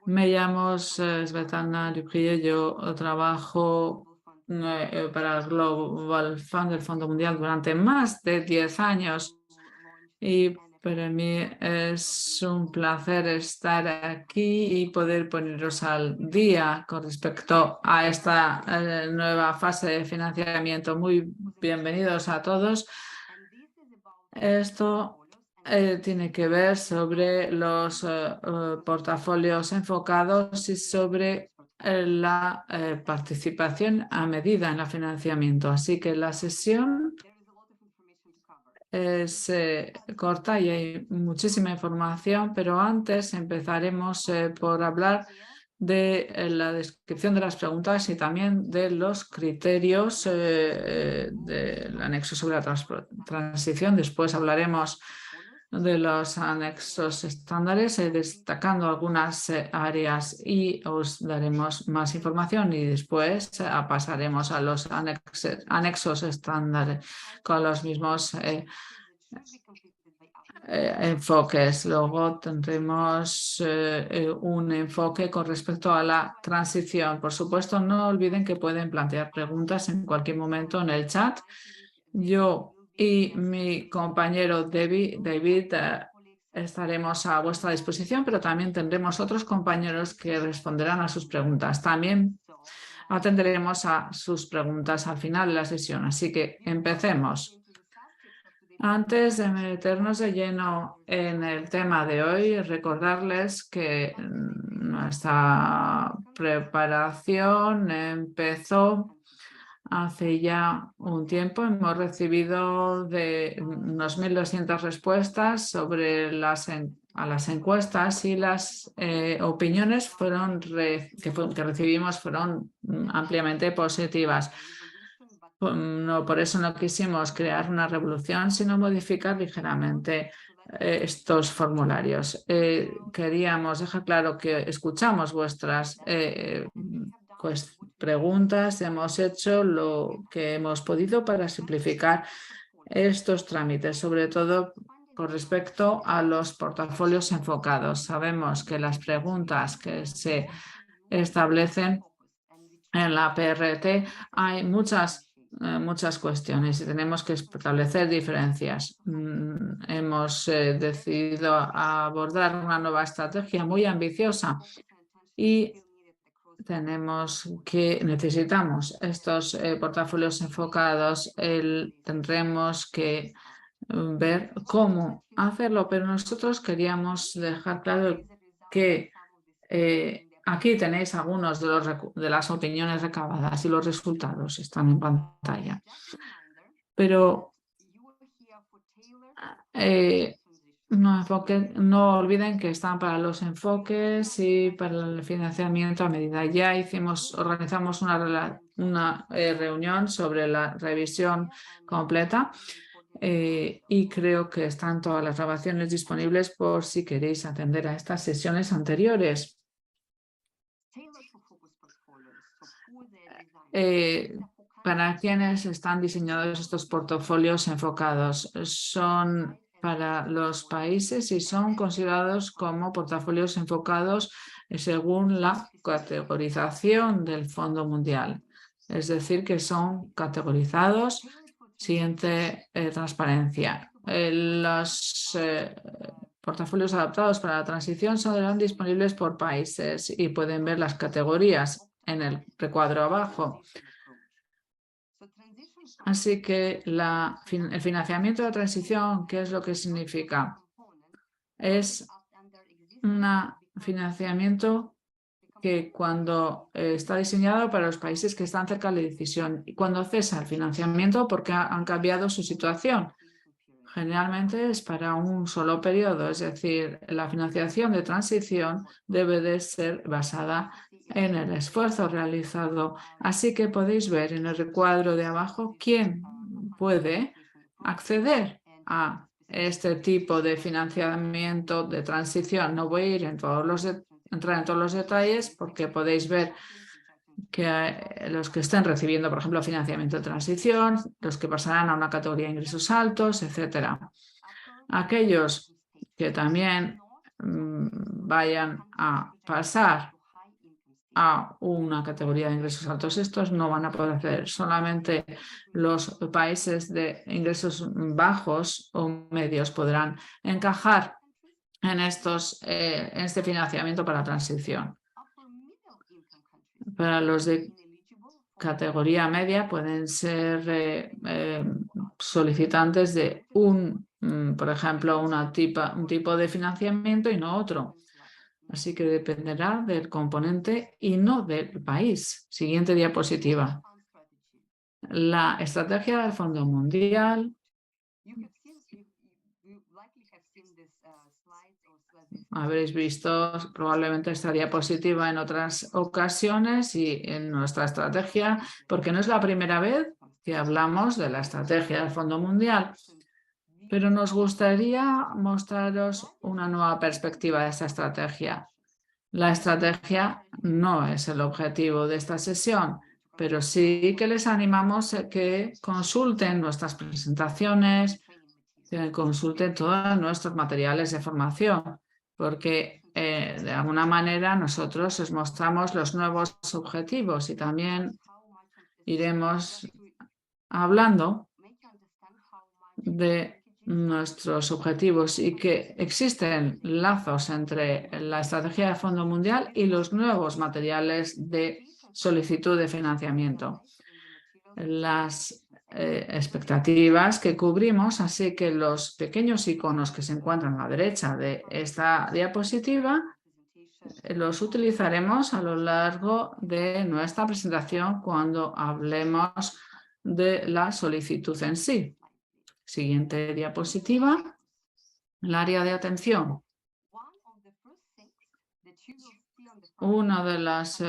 Me llamo Svetlana Duprié, yo trabajo para el Global Fund del Fondo Mundial durante más de 10 años y para mí es un placer estar aquí y poder poneros al día con respecto a esta nueva fase de financiamiento. Muy bienvenidos a todos. Esto tiene que ver sobre los portafolios enfocados y sobre la participación a medida en el financiamiento. Así que la sesión es corta y hay muchísima información, pero antes empezaremos por hablar de la descripción de las preguntas y también de los criterios del anexo sobre la transición. Después hablaremos de los anexos estándares, destacando algunas áreas y os daremos más información y después pasaremos a los anexos estándares con los mismos enfoques. Luego tendremos un enfoque con respecto a la transición. Por supuesto, no olviden que pueden plantear preguntas en cualquier momento en el chat. Yo y mi compañero David estaremos a vuestra disposición, pero también tendremos otros compañeros que responderán a sus preguntas. También atenderemos a sus preguntas al final de la sesión. Así que empecemos. Antes de meternos de lleno en el tema de hoy, recordarles que nuestra preparación empezó hace ya un tiempo. Hemos recibido de unos 1.200 respuestas sobre a las encuestas y las opiniones que recibimos fueron ampliamente positivas. Por eso no quisimos crear una revolución, sino modificar ligeramente estos formularios. Queríamos dejar claro que escuchamos vuestras preguntas, hemos hecho lo que hemos podido para simplificar estos trámites, sobre todo con respecto a los portafolios enfocados. Sabemos que las preguntas que se establecen en la PRT hay muchas cuestiones y tenemos que establecer diferencias. Hemos decidido abordar una nueva estrategia muy ambiciosa y necesitamos estos portafolios enfocados. Tendremos que ver cómo hacerlo, pero nosotros queríamos dejar claro que aquí tenéis algunos de las opiniones recabadas y los resultados están en pantalla. Pero no olviden que están para los enfoques y para el financiamiento a medida. Ya organizamos una reunión sobre la revisión completa y creo que están todas las grabaciones disponibles por si queréis atender a estas sesiones anteriores. ¿Para quiénes están diseñados estos portafolios enfocados? Son para los países y son considerados como portafolios enfocados según la categorización del Fondo Mundial. Es decir, que son categorizados siguiente transparencia. Los portafolios adaptados para la transición serán disponibles por países y pueden ver las categorías en el recuadro abajo. Así que el financiamiento de la transición, ¿qué es lo que significa? Es un financiamiento que cuando está diseñado para los países que están cerca de la decisión y cuando cesa el financiamiento porque han cambiado su situación. Generalmente es para un solo periodo, es decir, la financiación de transición debe de ser basada en el esfuerzo realizado. Así que podéis ver en el recuadro de abajo quién puede acceder a este tipo de financiamiento de transición. No voy a ir entrar en todos los detalles porque podéis ver que los que estén recibiendo, por ejemplo, financiamiento de transición, los que pasarán a una categoría de ingresos altos, etcétera. Aquellos que también vayan a pasar a una categoría de ingresos altos, estos no van a poder hacer. Solamente los países de ingresos bajos o medios podrán encajar en este financiamiento para la transición. Para los de categoría media pueden ser solicitantes de por ejemplo, un tipo de financiamiento y no otro. Así que dependerá del componente y no del país. Siguiente diapositiva. La estrategia del Fondo Mundial. Habréis visto probablemente esta diapositiva en otras ocasiones y en nuestra estrategia, porque no es la primera vez que hablamos de la estrategia del Fondo Mundial, pero nos gustaría mostraros una nueva perspectiva de esta estrategia. La estrategia no es el objetivo de esta sesión, pero sí que les animamos a que consulten nuestras presentaciones, que consulten todos nuestros materiales de formación, porque de alguna manera nosotros les mostramos los nuevos objetivos y también iremos hablando de nuestros objetivos y que existen lazos entre la estrategia de Fondo Mundial y los nuevos materiales de solicitud de financiamiento. Las expectativas que cubrimos, así que los pequeños iconos que se encuentran a la derecha de esta diapositiva los utilizaremos a lo largo de nuestra presentación cuando hablemos de la solicitud en sí. Siguiente diapositiva. El área de atención. Una de las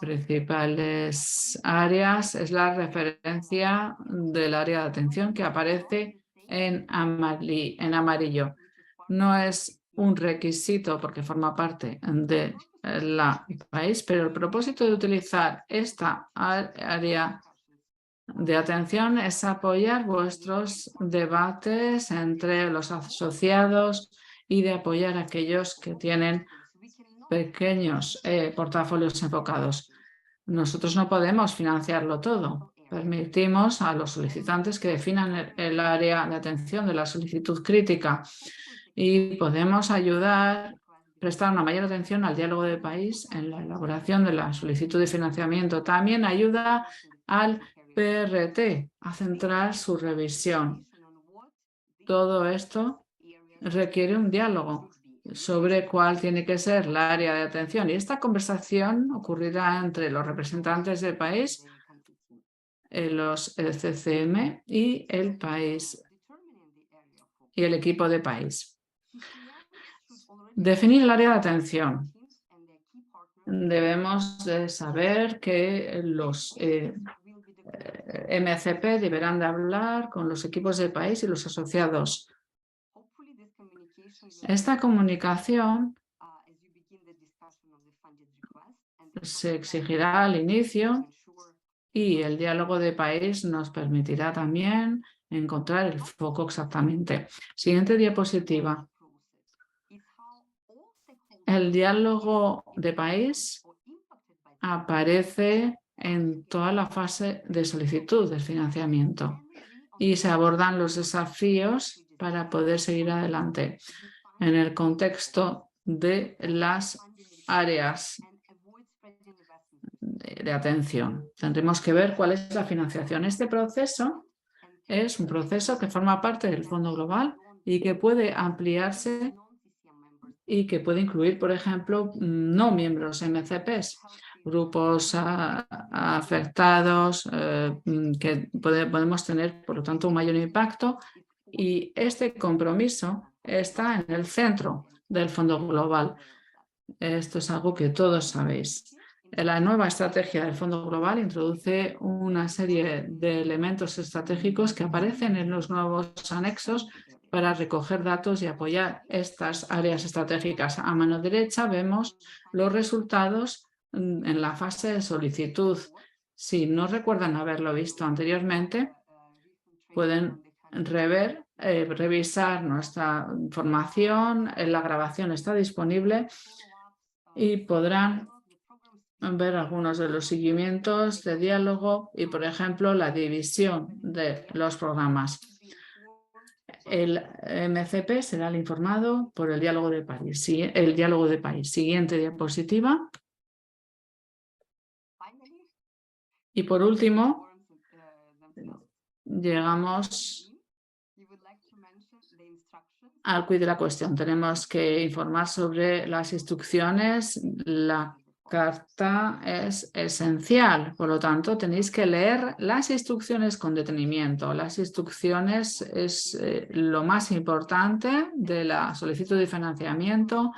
principales áreas es la referencia del área de atención que aparece en amarillo. No es un requisito porque forma parte de la país, pero el propósito de utilizar esta área de atención es apoyar vuestros debates entre los asociados y de apoyar a aquellos que tienen pequeños portafolios enfocados. Nosotros no podemos financiarlo todo. Permitimos a los solicitantes que definan el área de atención de la solicitud crítica y podemos ayudar, prestar una mayor atención al diálogo de país en la elaboración de la solicitud de financiamiento. También ayuda al PRT a centrar su revisión. Todo esto requiere un diálogo sobre cuál tiene que ser la área de atención. Y esta conversación ocurrirá entre los representantes del país, los CCM y el país y el equipo de país. Definir el área de atención. Debemos de saber que los MCP deberán de hablar con los equipos de país y los asociados. Esta comunicación se exigirá al inicio y el diálogo de país nos permitirá también encontrar el foco exactamente. Siguiente diapositiva. El diálogo de país aparece en toda la fase de solicitud del financiamiento y se abordan los desafíos para poder seguir adelante en el contexto de las áreas de atención. Tendremos que ver cuál es la financiación. Este proceso es un proceso que forma parte del Fondo Global y que puede ampliarse y que puede incluir, por ejemplo, no miembros MCPs, grupos afectados que podemos tener, por lo tanto, un mayor impacto. Y este compromiso está en el centro del Fondo Global. Esto es algo que todos sabéis. La nueva estrategia del Fondo Global introduce una serie de elementos estratégicos que aparecen en los nuevos anexos para recoger datos y apoyar estas áreas estratégicas. A mano derecha vemos los resultados en la fase de solicitud. Si no recuerdan haberlo visto anteriormente, pueden rever revisar nuestra información. La grabación está disponible y podrán ver algunos de los seguimientos de diálogo y, por ejemplo, la división de los programas. El MCP será el informado por el diálogo de país. El diálogo de país. Siguiente diapositiva. Y por último, llegamos al quid de la cuestión. Tenemos que informar sobre las instrucciones. La carta es esencial, por lo tanto tenéis que leer las instrucciones con detenimiento. Las instrucciones es lo más importante de la solicitud de financiamiento.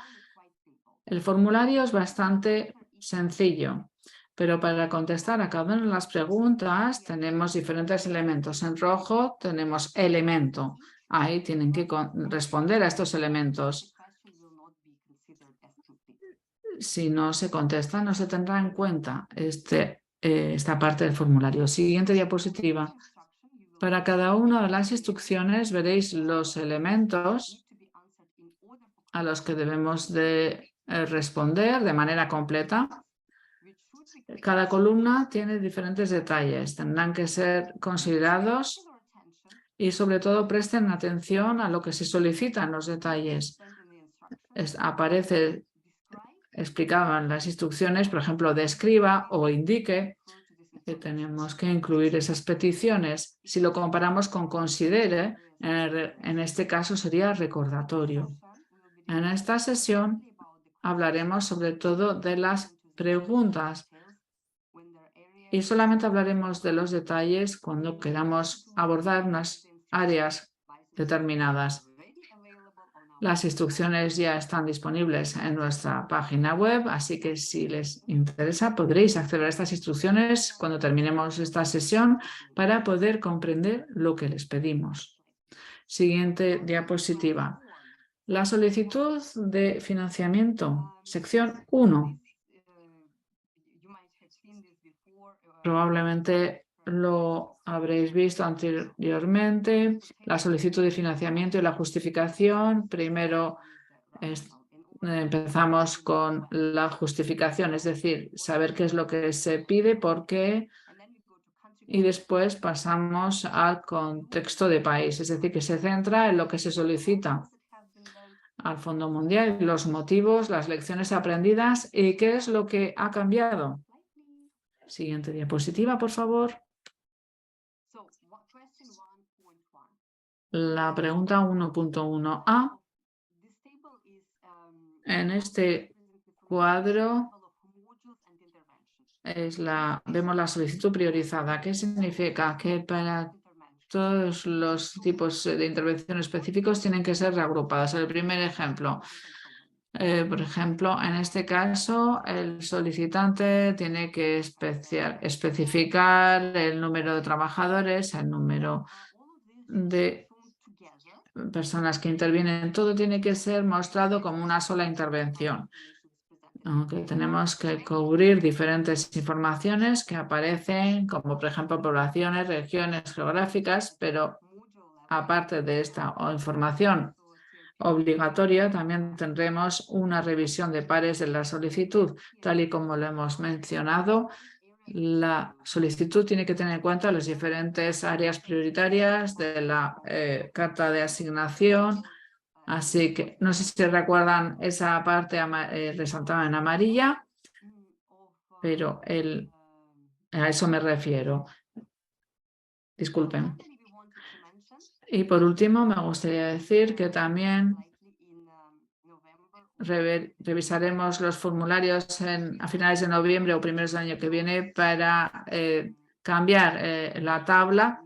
El formulario es bastante sencillo, pero para contestar a cada una de las preguntas tenemos diferentes elementos. En rojo tenemos elemento. Ahí tienen que responder a estos elementos. Si no se contesta, no se tendrá en cuenta esta parte del formulario. Siguiente diapositiva. Para cada una de las instrucciones veréis los elementos a los que debemos de responder de manera completa. Cada columna tiene diferentes detalles. Tendrán que ser considerados y sobre todo presten atención a lo que se solicita en los detalles. Aparece explicaban las instrucciones, por ejemplo, describa o indique que tenemos que incluir esas peticiones. Si lo comparamos con considere, en este caso sería recordatorio. En esta sesión hablaremos sobre todo de las preguntas y solamente hablaremos de los detalles cuando queramos abordar unas áreas determinadas. Las instrucciones ya están disponibles en nuestra página web, así que si les interesa podréis acceder a estas instrucciones cuando terminemos esta sesión para poder comprender lo que les pedimos. Siguiente diapositiva. La solicitud de financiamiento, sección 1. Probablemente lo habréis visto anteriormente. La solicitud de financiamiento y la justificación. Primero empezamos con la justificación, es decir, saber qué es lo que se pide, por qué, y después pasamos al contexto de país, es decir, que se centra en lo que se solicita al Fondo Mundial, los motivos, las lecciones aprendidas y qué es lo que ha cambiado. Siguiente diapositiva, por favor. La pregunta 1.1a. En este cuadro vemos la solicitud priorizada. ¿Qué significa? Que para todos los tipos de intervención específicos tienen que ser reagrupadas. El primer ejemplo. Por ejemplo, en este caso, el solicitante tiene que especificar el número de trabajadores, el número de personas que intervienen. Todo tiene que ser mostrado como una sola intervención. Aunque tenemos que cubrir diferentes informaciones que aparecen, como por ejemplo poblaciones, regiones geográficas, pero aparte de esta información obligatoria, también tendremos una revisión de pares de la solicitud. Tal y como lo hemos mencionado, la solicitud tiene que tener en cuenta las diferentes áreas prioritarias de la carta de asignación. Así que no sé si recuerdan esa parte resaltada en amarilla, pero a eso me refiero. Disculpen. Y por último, me gustaría decir que también revisaremos los formularios a finales de noviembre o primeros del año que viene para cambiar la tabla.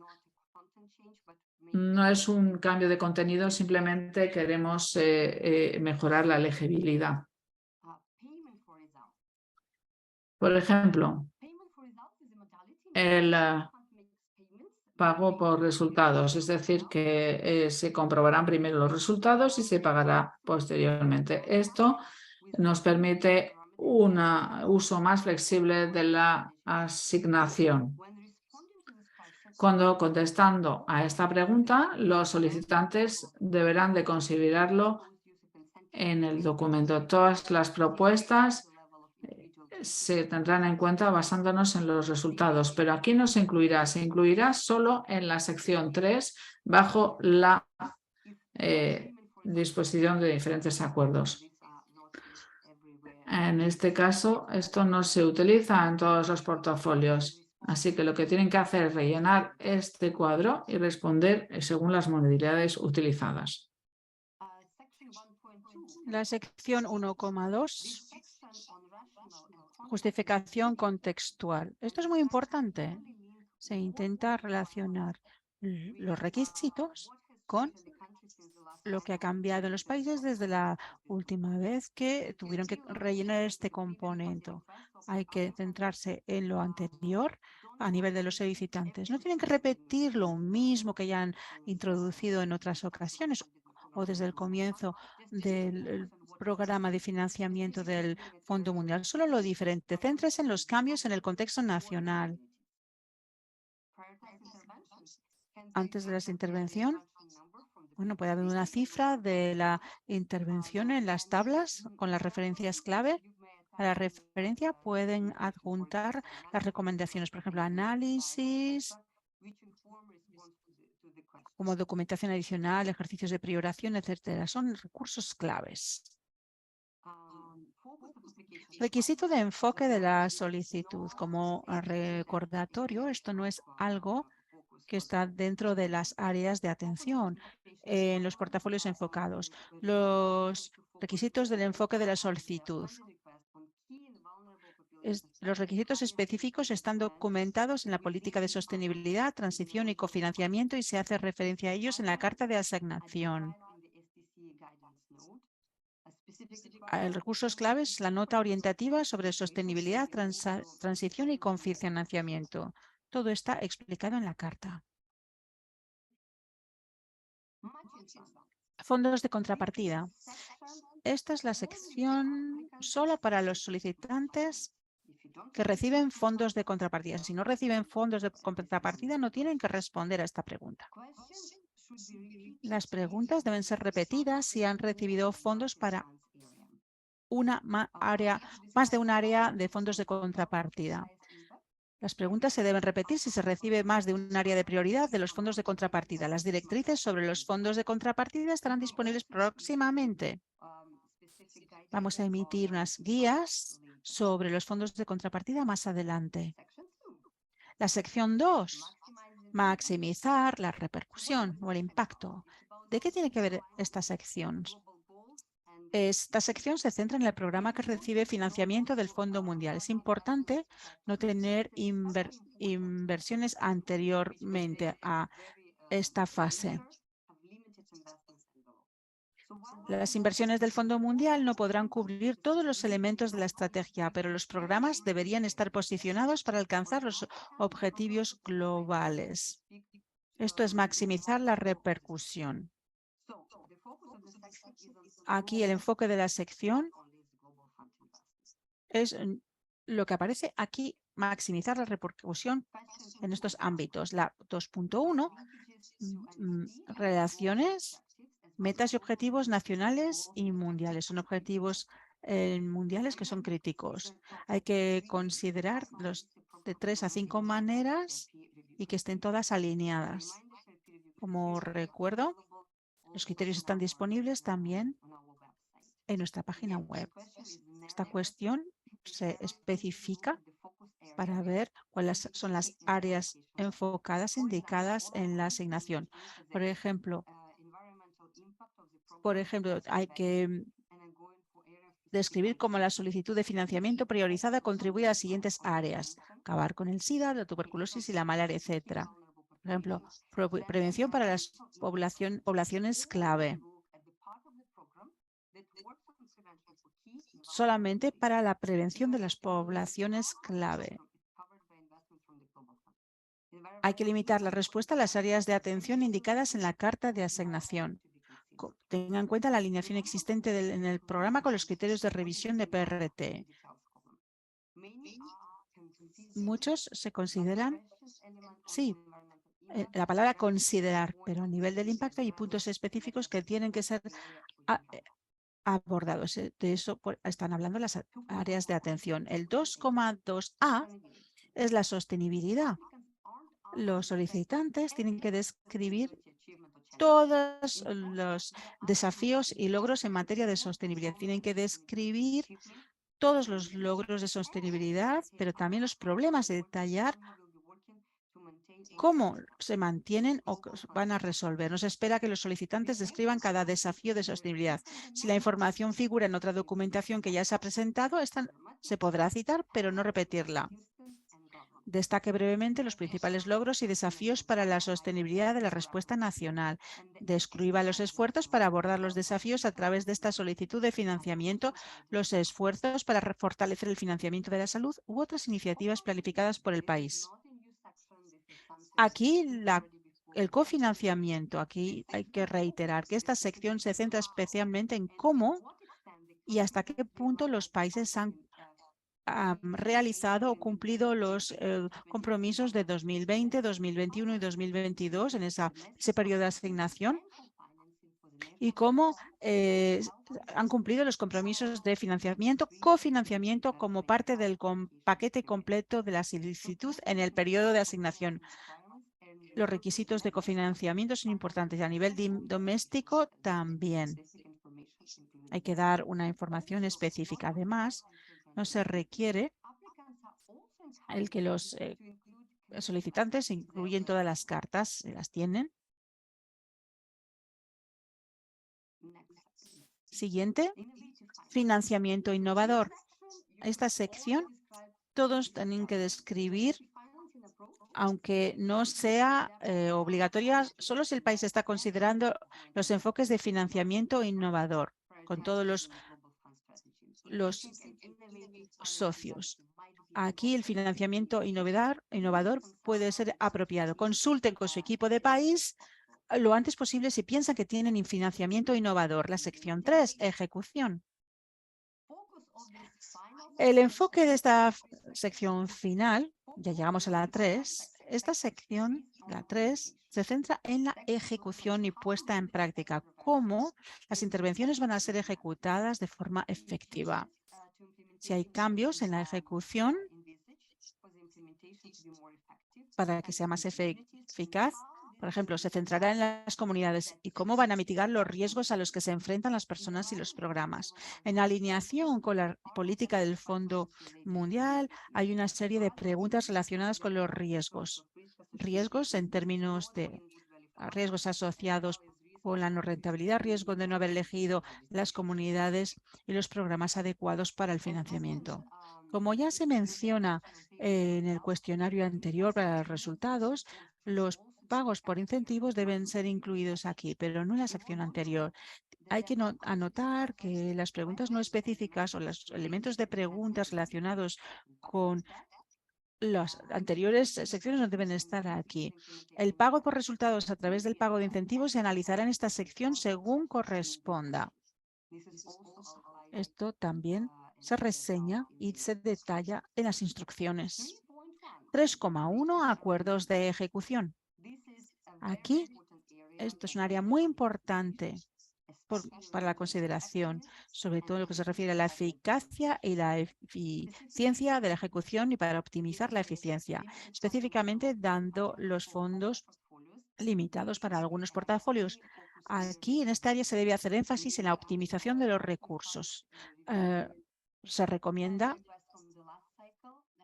No es un cambio de contenido, simplemente queremos mejorar la legibilidad. Por ejemplo, el pago por resultados, es decir, que se comprobarán primero los resultados y se pagará posteriormente. Esto nos permite un uso más flexible de la asignación. Cuando contestando a esta pregunta, los solicitantes deberán de considerarlo en el documento. Todas las propuestas se tendrán en cuenta basándonos en los resultados, pero aquí no se incluirá solo en la sección 3 bajo la disposición de diferentes acuerdos. En este caso, esto no se utiliza en todos los portafolios, así que lo que tienen que hacer es rellenar este cuadro y responder según las modalidades utilizadas. La sección 1,2, justificación contextual. Esto es muy importante. Se intenta relacionar los requisitos con lo que ha cambiado en los países desde la última vez que tuvieron que rellenar este componente. Hay que centrarse en lo anterior a nivel de los solicitantes. No tienen que repetir lo mismo que ya han introducido en otras ocasiones o desde el comienzo del programa de financiamiento del Fondo Mundial. Solo lo diferente. Céntrese en los cambios en el contexto nacional. Antes de la intervención, bueno, puede haber una cifra de la intervención en las tablas con las referencias clave. A la referencia pueden adjuntar las recomendaciones, por ejemplo, análisis, como documentación adicional, ejercicios de prioración, etcétera. Son recursos claves. Requisito de enfoque de la solicitud. Como recordatorio, esto no es algo que está dentro de las áreas de atención en los portafolios enfocados. Los requisitos del enfoque de la solicitud. Los requisitos específicos están documentados en la política de sostenibilidad, transición y cofinanciamiento y se hace referencia a ellos en la carta de asignación. El recursos claves, la nota orientativa sobre sostenibilidad, transición y cofinanciamiento. Todo está explicado en la carta. Fondos de contrapartida. Esta es la sección solo para los solicitantes que reciben fondos de contrapartida. Si no reciben fondos de contrapartida, no tienen que responder a esta pregunta. Las preguntas deben ser repetidas si han recibido fondos para más de un área de fondos de contrapartida. Las preguntas se deben repetir si se recibe más de un área de prioridad de los fondos de contrapartida. Las directrices sobre los fondos de contrapartida estarán disponibles próximamente. Vamos a emitir unas guías sobre los fondos de contrapartida más adelante. La sección 2, maximizar la repercusión o el impacto. ¿De qué tiene que ver esta sección? Esta sección se centra en el programa que recibe financiamiento del Fondo Mundial. Es importante no tener inversiones anteriormente a esta fase. Las inversiones del Fondo Mundial no podrán cubrir todos los elementos de la estrategia, pero los programas deberían estar posicionados para alcanzar los objetivos globales. Esto es maximizar la repercusión. Aquí el enfoque de la sección es lo que aparece aquí, maximizar la repercusión en estos ámbitos. La 2.1, relaciones, metas y objetivos nacionales y mundiales. Son objetivos mundiales que son críticos. Hay que considerar los de 3 a 5 maneras y que estén todas alineadas. Como recuerdo, los criterios están disponibles también en nuestra página web. Esta cuestión se especifica para ver cuáles son las áreas enfocadas indicadas en la asignación. Por ejemplo, hay que describir cómo la solicitud de financiamiento priorizada contribuye a las siguientes áreas: acabar con el SIDA, la tuberculosis y la malaria, etcétera. Por ejemplo, prevención para las poblaciones clave. Solamente para la prevención de las poblaciones clave. Hay que limitar la respuesta a las áreas de atención indicadas en la carta de asignación. Tenga en cuenta la alineación existente en el programa con los criterios de revisión de PRT. Muchos se consideran, sí, la palabra considerar, pero a nivel del impacto hay puntos específicos que tienen que ser abordados. De eso están hablando las áreas de atención. El 2,2A es la sostenibilidad. Los solicitantes tienen que describir todos los desafíos y logros en materia de sostenibilidad. Tienen que describir todos los logros de sostenibilidad, pero también los problemas, de detallar cómo se mantienen o van a resolver. No se espera que los solicitantes describan cada desafío de sostenibilidad. Si la información figura en otra documentación que ya se ha presentado, esta se podrá citar, pero no repetirla. Destaque brevemente los principales logros y desafíos para la sostenibilidad de la respuesta nacional. Describa los esfuerzos para abordar los desafíos a través de esta solicitud de financiamiento, los esfuerzos para fortalecer el financiamiento de la salud u otras iniciativas planificadas por el país. Aquí el cofinanciamiento, aquí hay que reiterar que esta sección se centra especialmente en cómo y hasta qué punto los países han realizado o cumplido los compromisos de 2020, 2021 y 2022 en ese periodo de asignación y cómo han cumplido los compromisos de financiamiento, cofinanciamiento como parte del paquete completo de la solicitud en el periodo de asignación. Los requisitos de cofinanciamiento son importantes y a nivel doméstico también. Hay que dar una información específica. Además, no se requiere el que los solicitantes incluyen todas las cartas, las tienen. Siguiente, financiamiento innovador. Esta sección todos tienen que describir, aunque no sea obligatoria, solo si el país está considerando los enfoques de financiamiento innovador con todos los socios. Aquí el financiamiento innovador puede ser apropiado. Consulten con su equipo de país lo antes posible si piensan que tienen financiamiento innovador. La sección 3, ejecución. El enfoque de esta sección final, ya llegamos a la 3, esta sección, la 3, se centra en la ejecución y puesta en práctica, cómo las intervenciones van a ser ejecutadas de forma efectiva. Si hay cambios en la ejecución para que sea más eficaz, por ejemplo, se centrará en las comunidades y cómo van a mitigar los riesgos a los que se enfrentan las personas y los programas. En alineación con la política del Fondo Mundial, hay una serie de preguntas relacionadas con los riesgos. Riesgos en términos de riesgos asociados con la no rentabilidad, riesgo de no haber elegido las comunidades y los programas adecuados para el financiamiento. Como ya se menciona en el cuestionario anterior para los resultados, los pagos por incentivos deben ser incluidos aquí, pero no en la sección anterior. Hay que anotar que las preguntas no específicas o los elementos de preguntas relacionados con las anteriores secciones no deben estar aquí. El pago por resultados a través del pago de incentivos se analizará en esta sección según corresponda. Esto también se reseña y se detalla en las instrucciones. 3,1 acuerdos de ejecución. Aquí, esto es un área muy importante para la consideración, sobre todo en lo que se refiere a la eficacia y la eficiencia de la ejecución y para optimizar la eficiencia, específicamente dando los fondos limitados para algunos portafolios. Aquí, en esta área, se debe hacer énfasis en la optimización de los recursos. Se recomienda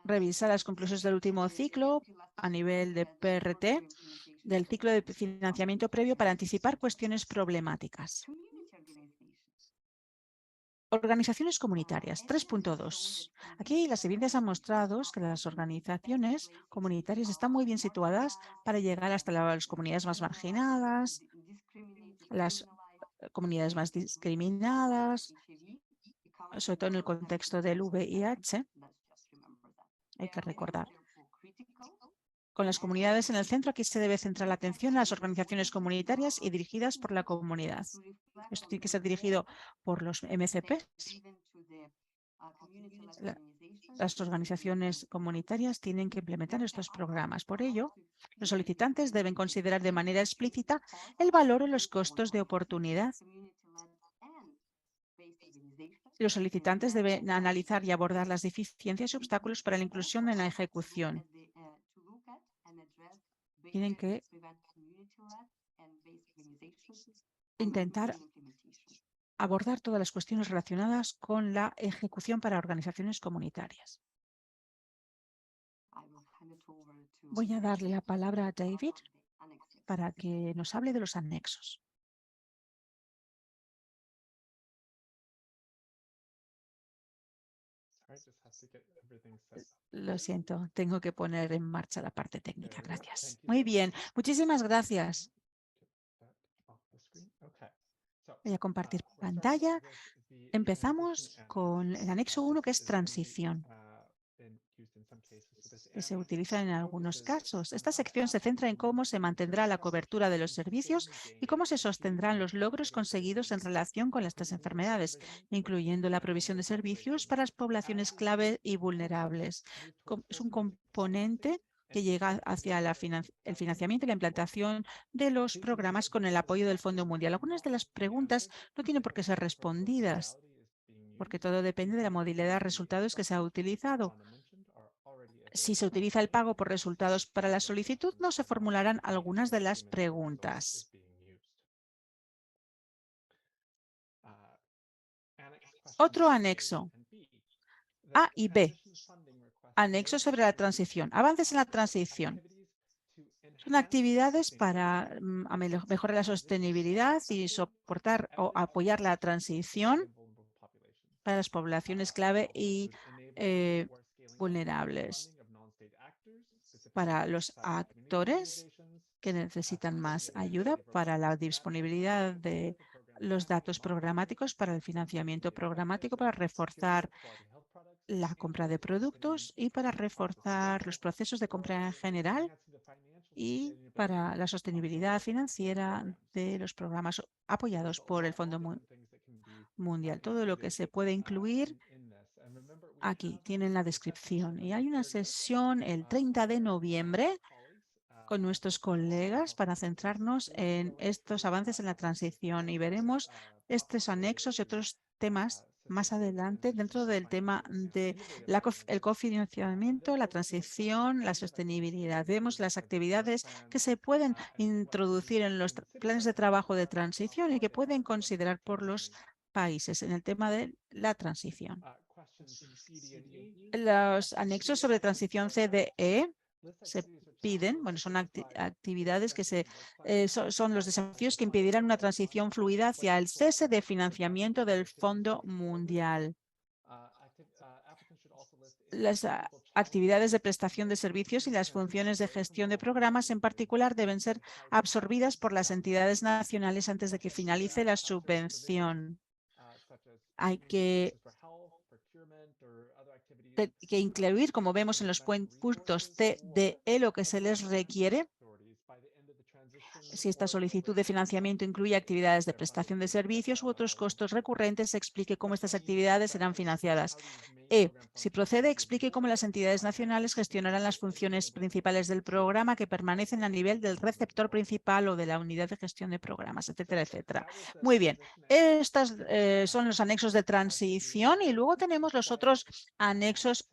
revisar las conclusiones del último ciclo a nivel de PRT, del ciclo de financiamiento previo para anticipar cuestiones problemáticas. Organizaciones comunitarias, 3.2. Aquí las evidencias han mostrado que las organizaciones comunitarias están muy bien situadas para llegar hasta las comunidades más marginadas, las comunidades más discriminadas, sobre todo en el contexto del VIH. Hay que recordar. Con las comunidades en el centro, aquí se debe centrar la atención en las organizaciones comunitarias y dirigidas por la comunidad. Esto tiene que ser dirigido por los MCP Las organizaciones comunitarias tienen que implementar estos programas. Por ello, los solicitantes deben considerar de manera explícita el valor o los costos de oportunidad. Los solicitantes deben analizar y abordar las deficiencias y obstáculos para la inclusión en la ejecución. Tienen que intentar abordar todas las cuestiones relacionadas con la ejecución para organizaciones comunitarias. Voy a darle la palabra a David para que nos hable de los anexos. Lo siento, tengo que poner en marcha la parte técnica. Gracias. Muy bien, muchísimas gracias. Voy a compartir pantalla. Empezamos con el anexo 1, que es transición, que se utiliza en algunos casos. Esta sección se centra en cómo se mantendrá la cobertura de los servicios y cómo se sostendrán los logros conseguidos en relación con estas enfermedades, incluyendo la provisión de servicios para las poblaciones clave y vulnerables. Es un componente que llega hacia el financiamiento y la implantación de los programas con el apoyo del Fondo Mundial. Algunas de las preguntas no tienen por qué ser respondidas, porque todo depende de la modalidad de resultados que se ha utilizado. Si se utiliza el pago por resultados para la solicitud, no se formularán algunas de las preguntas. Otro anexo, A y B. Anexo sobre la transición. Avances en la transición. Son actividades para mejorar la sostenibilidad y soportar o apoyar la transición para las poblaciones clave y vulnerables. Para los actores que necesitan más ayuda, para la disponibilidad de los datos programáticos, para el financiamiento programático, para reforzar la compra de productos y para reforzar los procesos de compra en general y para la sostenibilidad financiera de los programas apoyados por el Fondo Mundial. Todo lo que se puede incluir aquí tienen la descripción. Y hay una sesión el 30 de noviembre con nuestros colegas para centrarnos en estos avances en la transición y veremos estos anexos y otros temas más adelante dentro del tema de el cofinanciamiento, la transición, la sostenibilidad. Vemos las actividades que se pueden introducir en los planes de trabajo de transición y que pueden considerar por los países en el tema de la transición. Los anexos sobre transición CDE se piden, bueno, son actividades que son los desafíos que impedirán una transición fluida hacia el cese de financiamiento del Fondo Mundial. Las actividades de prestación de servicios y las funciones de gestión de programas en particular deben ser absorbidas por las entidades nacionales antes de que finalice la subvención. Hay que incluir, como vemos en los puntos C, D, E, lo que se les requiere. Si esta solicitud de financiamiento incluye actividades de prestación de servicios u otros costos recurrentes, explique cómo estas actividades serán financiadas. Si procede, explique cómo las entidades nacionales gestionarán las funciones principales del programa que permanecen a nivel del receptor principal o de la unidad de gestión de programas, etcétera, etcétera. Muy bien. Estos son los anexos de transición y luego tenemos los otros anexos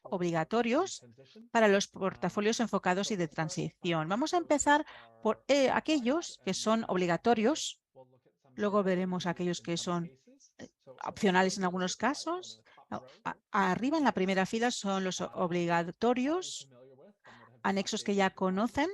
obligatorios para los portafolios enfocados y de transición. Vamos a empezar por aquellos que son obligatorios. Luego veremos aquellos que son opcionales en algunos casos. Arriba en la primera fila son los obligatorios, anexos que ya conocen.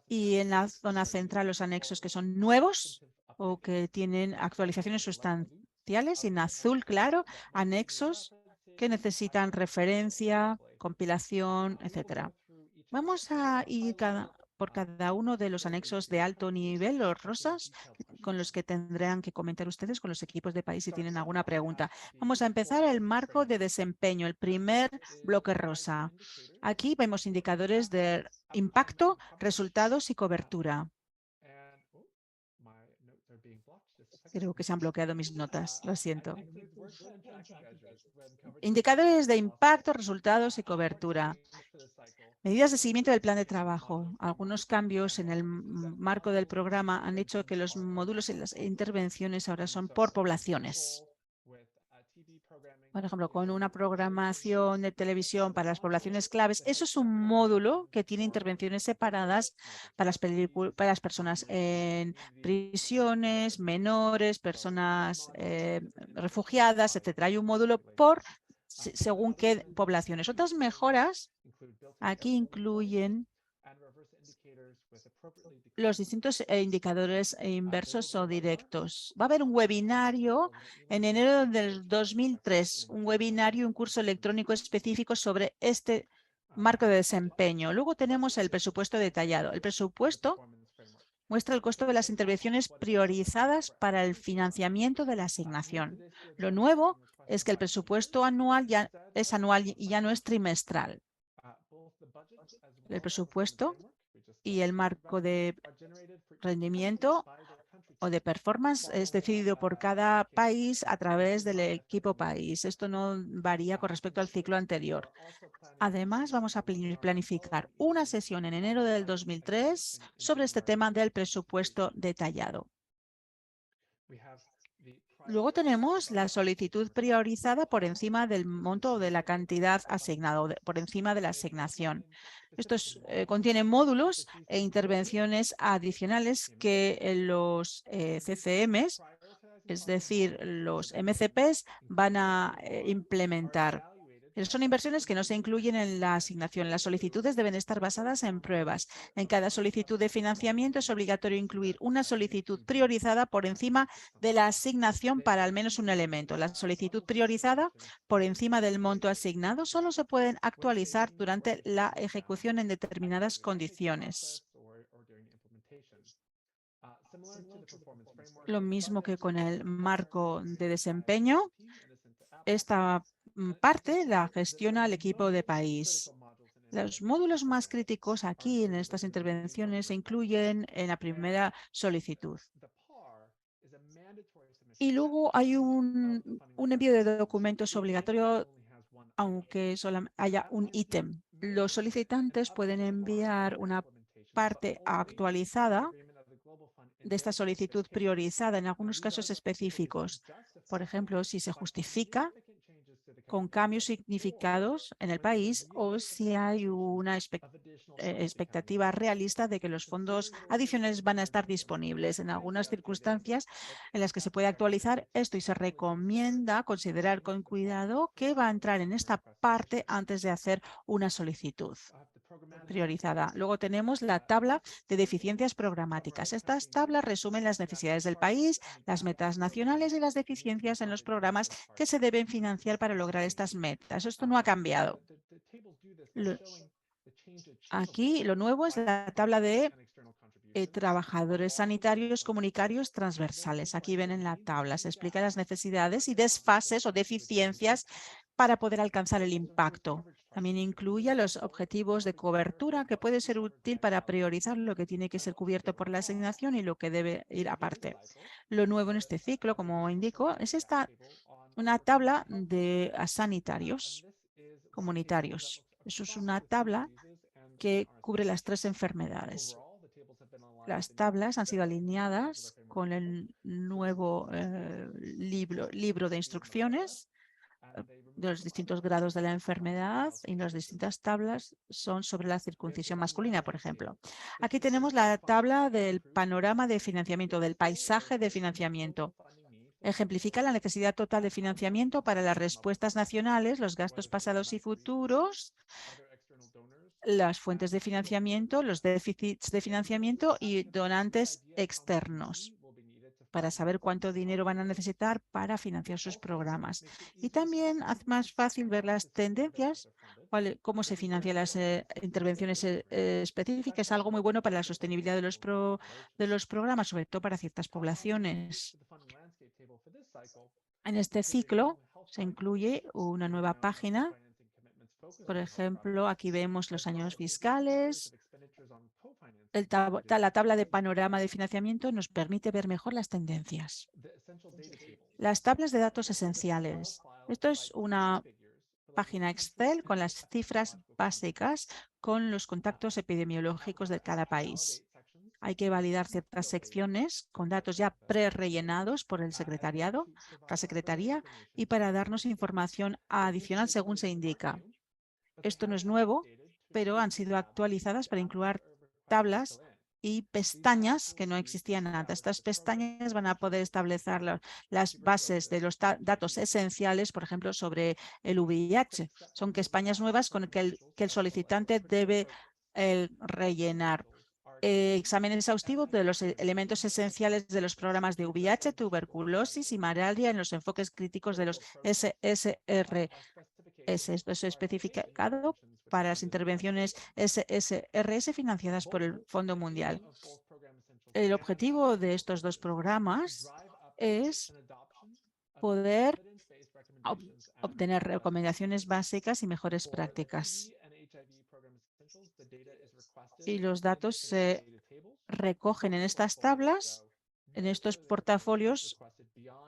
Y en la zona central los anexos que son nuevos o que tienen actualizaciones sustanciales. Y en azul, claro, anexos que necesitan referencia, compilación, etcétera. Vamos a ir por cada uno de los anexos de alto nivel, los rosas, con los que tendrán que comentar ustedes con los equipos de país si tienen alguna pregunta. Vamos a empezar el marco de desempeño, el primer bloque rosa. Aquí vemos indicadores de impacto, resultados y cobertura. Creo que se han bloqueado mis notas, lo siento. Indicadores de impacto, resultados y cobertura. Medidas de seguimiento del plan de trabajo. Algunos cambios en el marco del programa han hecho que los módulos y las intervenciones ahora son por poblaciones. Por ejemplo, con una programación de televisión para las poblaciones claves, eso es un módulo que tiene intervenciones separadas para las personas en prisiones, menores, personas refugiadas, etcétera. Hay un módulo según qué poblaciones. Otras mejoras aquí incluyen los distintos indicadores inversos o directos. Va a haber un webinario en enero del 2003, un webinario, un curso electrónico específico sobre este marco de desempeño. Luego tenemos el presupuesto detallado. El presupuesto muestra el costo de las intervenciones priorizadas para el financiamiento de la asignación. Lo nuevo es que el presupuesto anual ya es anual y ya no es trimestral. El presupuesto y el marco de rendimiento o de performance es decidido por cada país a través del equipo país. Esto no varía con respecto al ciclo anterior. Además, vamos a planificar una sesión en enero del 2003 sobre este tema del presupuesto detallado. Luego tenemos la solicitud priorizada por encima del monto o de la cantidad asignada, por encima de la asignación. Estos contienen módulos e intervenciones adicionales que los CCMs, es decir, los MCPs, van a implementar. Son inversiones que no se incluyen en la asignación. Las solicitudes deben estar basadas en pruebas. En cada solicitud de financiamiento es obligatorio incluir una solicitud priorizada por encima de la asignación para al menos un elemento. La solicitud priorizada por encima del monto asignado solo se pueden actualizar durante la ejecución en determinadas condiciones. Lo mismo que con el marco de desempeño, esta parte la gestiona el equipo de país. Los módulos más críticos aquí en estas intervenciones se incluyen en la primera solicitud. Y luego hay un envío de documentos obligatorio, aunque solo haya un ítem. Los solicitantes pueden enviar una parte actualizada de esta solicitud priorizada en algunos casos específicos. Por ejemplo, si se justifica con cambios significados en el país o si hay una expectativa realista de que los fondos adicionales van a estar disponibles. En algunas circunstancias en las que se puede actualizar esto y se recomienda considerar con cuidado qué va a entrar en esta parte antes de hacer una solicitud priorizada. Luego tenemos la tabla de deficiencias programáticas. Estas tablas resumen las necesidades del país, las metas nacionales y las deficiencias en los programas que se deben financiar para lograr estas metas. Esto no ha cambiado. Aquí lo nuevo es la tabla de trabajadores sanitarios comunitarios transversales. Aquí ven en la tabla, se explican las necesidades y desfases o deficiencias para poder alcanzar el impacto. También incluye los objetivos de cobertura, que puede ser útil para priorizar lo que tiene que ser cubierto por la asignación y lo que debe ir aparte. Lo nuevo en este ciclo, como indico, es una tabla de sanitarios comunitarios. Eso es una tabla que cubre las 3 enfermedades. Las tablas han sido alineadas con el nuevo libro de instrucciones de los distintos grados de la enfermedad y las distintas tablas son sobre la circuncisión masculina, por ejemplo. Aquí tenemos la tabla del panorama de financiamiento, del paisaje de financiamiento. Ejemplifica la necesidad total de financiamiento para las respuestas nacionales, los gastos pasados y futuros, las fuentes de financiamiento, los déficits de financiamiento y donantes externos para saber cuánto dinero van a necesitar para financiar sus programas. Y también hace más fácil ver las tendencias, cómo se financian las intervenciones específicas. Es algo muy bueno para la sostenibilidad de los programas, sobre todo para ciertas poblaciones. En este ciclo se incluye una nueva página. Por ejemplo, aquí vemos los años fiscales. La tabla de panorama de financiamiento nos permite ver mejor las tendencias. Las tablas de datos esenciales. Esto es una página Excel con las cifras básicas con los contactos epidemiológicos de cada país. Hay que validar ciertas secciones con datos ya prerellenados por el secretariado, la secretaría, y para darnos información adicional según se indica. Esto no es nuevo, pero han sido actualizadas para incluir tablas y pestañas que no existían antes. Estas pestañas van a poder establecer las bases de los datos esenciales, por ejemplo, sobre el VIH. Son pestañas nuevas con que el solicitante debe rellenar. Examen exhaustivo de los elementos esenciales de los programas de VIH, tuberculosis y malaria en los enfoques críticos de los SSR. Esto es especificado para las intervenciones SSRS financiadas por el Fondo Mundial. El objetivo de estos dos programas es poder obtener recomendaciones básicas y mejores prácticas. Y los datos se recogen en estas tablas, en estos portafolios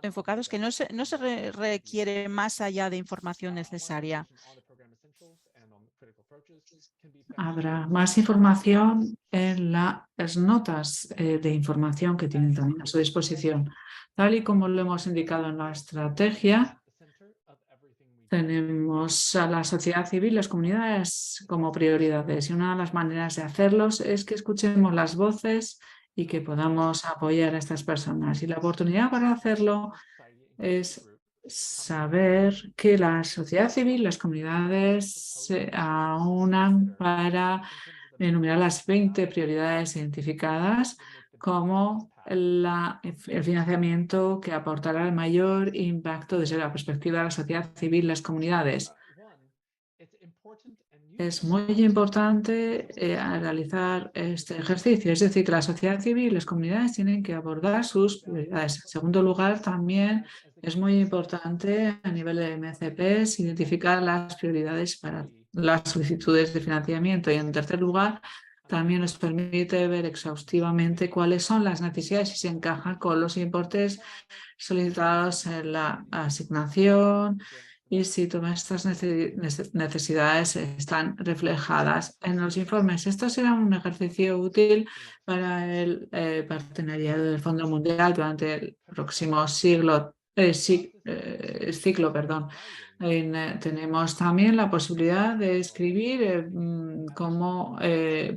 enfocados que no se requiere más allá de información necesaria. Habrá más información en las notas de información que tienen también a su disposición. Tal y como lo hemos indicado en la estrategia, tenemos a la sociedad civil, las comunidades como prioridades, y una de las maneras de hacerlos es que escuchemos las voces y que podamos apoyar a estas personas. Y la oportunidad para hacerlo es saber que la sociedad civil, las comunidades se aunan para enumerar las 20 prioridades identificadas como el financiamiento que aportará el mayor impacto desde la perspectiva de la sociedad civil, las comunidades. Es muy importante realizar este ejercicio, es decir, que la sociedad civil y las comunidades tienen que abordar sus prioridades. En segundo lugar, también es muy importante a nivel de MCPs identificar las prioridades para las solicitudes de financiamiento y, en tercer lugar, también nos permite ver exhaustivamente cuáles son las necesidades y se encajan con los importes solicitados en la asignación y si todas estas necesidades están reflejadas en los informes. Esto será un ejercicio útil para el partenariado del Fondo Mundial durante el próximo ciclo. Tenemos también la posibilidad de escribir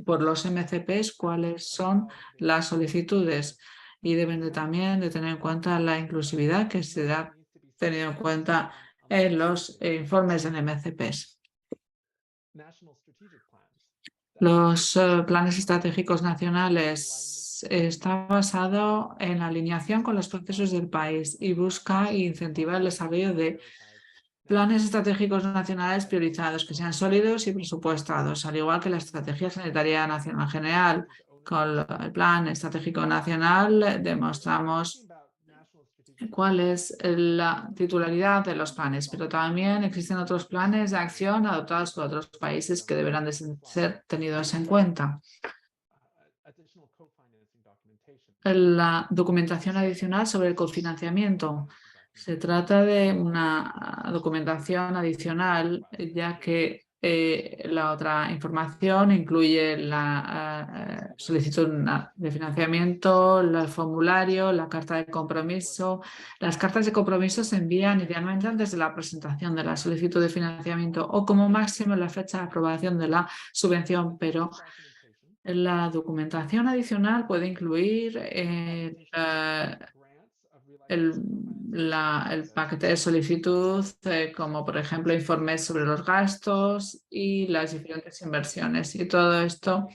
por los MCPs cuáles son las solicitudes y deben también de tener en cuenta la inclusividad que se ha tenido en cuenta en los informes de MCPs. Los planes estratégicos nacionales está basado en la alineación con los procesos del país y busca incentivar el desarrollo de planes estratégicos nacionales priorizados que sean sólidos y presupuestados, al igual que la Estrategia Sanitaria Nacional General. Con el Plan Estratégico Nacional demostramos cuál es la titularidad de los planes, pero también existen otros planes de acción adoptados por otros países que deberán de ser tenidos en cuenta. La documentación adicional sobre el cofinanciamiento. Se trata de una documentación adicional, ya que la otra información incluye la solicitud de financiamiento, el formulario, la carta de compromiso. Las cartas de compromiso se envían idealmente antes de la presentación de la solicitud de financiamiento o como máximo en la fecha de aprobación de la subvención, pero la documentación adicional puede incluir el paquete de solicitud, como por ejemplo informes sobre los gastos y las diferentes inversiones. Y todo esto